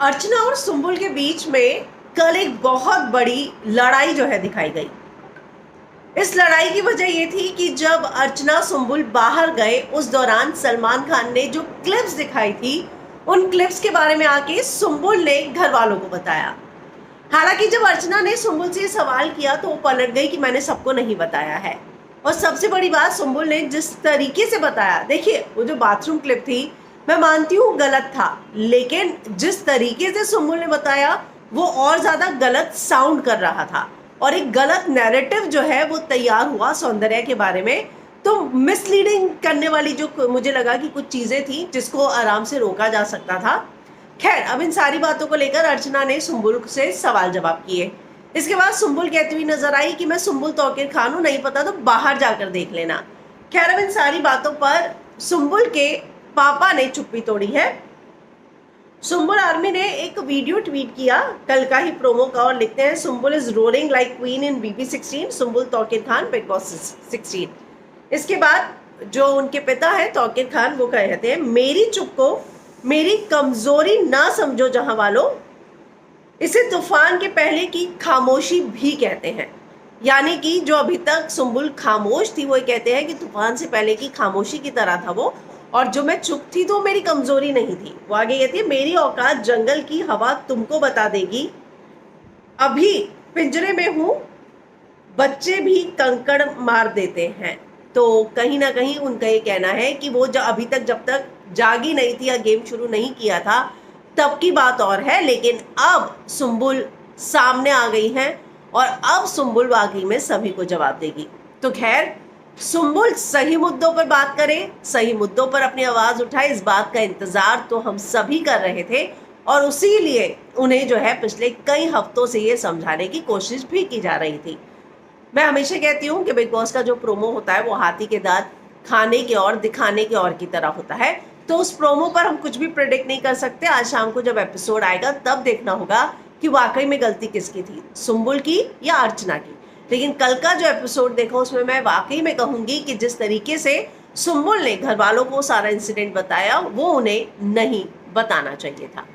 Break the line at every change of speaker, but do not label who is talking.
अर्चना और सुम्बुल के बीच में कल एक बहुत बड़ी लड़ाई जो है दिखाई गई। इस लड़ाई की वजह ये थी कि जब अर्चना सुम्बुल बाहर गए उस दौरान सलमान खान ने जो क्लिप्स दिखाई थी उन क्लिप्स के बारे में आके सुम्बुल ने घर वालों को बताया। हालांकि जब अर्चना ने सुम्बुल से सवाल किया तो वो पलट गई कि मैंने सबको नहीं बताया है। और सबसे बड़ी बात, सुम्बुल ने जिस तरीके से बताया, देखिए वो जो बाथरूम क्लिप थी मैं मानती हूँ गलत था, लेकिन जिस तरीके से सुम्बुल ने बताया वो और ज्यादा गलत साउंड कर रहा था और एक गलत नैरेटिव जो है वो तैयार हुआ सौंदर्या के बारे में। तो मिसलीडिंग करने वाली जो मुझे लगा कि कुछ चीजें थी जिसको आराम से रोका जा सकता था। खैर, अब इन सारी बातों को लेकर अर्चना ने सुम्बुल से सवाल जवाब किए। इसके बाद सुम्बुल कहती हुई नजर आई कि मैं सुम्बुल तौकीर खान हूं, नहीं पता तो बाहर जाकर देख लेना। खैर, अब इन सारी बातों पर सुम्बुल के पापा ने चुप्पी तोड़ी है। सुम्बुल आर्मी ने एक वीडियो ट्वीट किया कल का ही प्रोमो का और लिखते हैं, Sumbul is rolling like queen in BB 16, Sumbul Tauqeer Khan Bigg Boss 16। इसके बाद जो उनके पिता हैं तौकीर खान, वो कहते हैं, मेरी चुप को मेरी कमजोरी ना समझो जहां वालों, इसे तूफान के पहले की खामोशी भी कहते हैं। यानी कि जो अभी तक सुम्बुल खामोश थी वो कहते हैं कि तूफान से पहले की खामोशी की तरह था वो, और जो मैं चुप थी तो मेरी कमजोरी नहीं थी। वो आगे कहती है, मेरी औकात जंगल की हवा तुमको बता देगी, अभी पिंजरे में हूं, बच्चे भी कंकड़ मार देते हैं। तो कहीं ना कहीं उनका ये कहना है कि वो अभी तक जब तक जागी नहीं थी या गेम शुरू नहीं किया था तब की बात और है, लेकिन अब सुम्बुल सामने आ गई हैं और अब सुम्बुल वाकई में सभी को जवाब देगी। तो खैर, सुम्बुल सही मुद्दों पर बात करे, सही मुद्दों पर अपनी आवाज उठाए, इस बात का इंतजार तो हम सभी कर रहे थे और उसी लिए उन्हें जो है पिछले कई हफ्तों से ये समझाने की कोशिश भी की जा रही थी। मैं हमेशा कहती हूँ कि बिग बॉस का जो प्रोमो होता है वो हाथी के दांत खाने के और दिखाने के और की तरह होता है। तो उस प्रोमो पर हम कुछ भी प्रेडिक्ट नहीं कर सकते। आज शाम को जब एपिसोड आएगा तब देखना होगा कि वाकई में गलती किसकी थी, सुम्बुल की या अर्चना की। लेकिन कल का जो एपिसोड देखा उसमें मैं वाकई में कहूंगी कि जिस तरीके से सुम्बुल ने घर वालों को सारा इंसिडेंट बताया वो उन्हें नहीं बताना चाहिए था।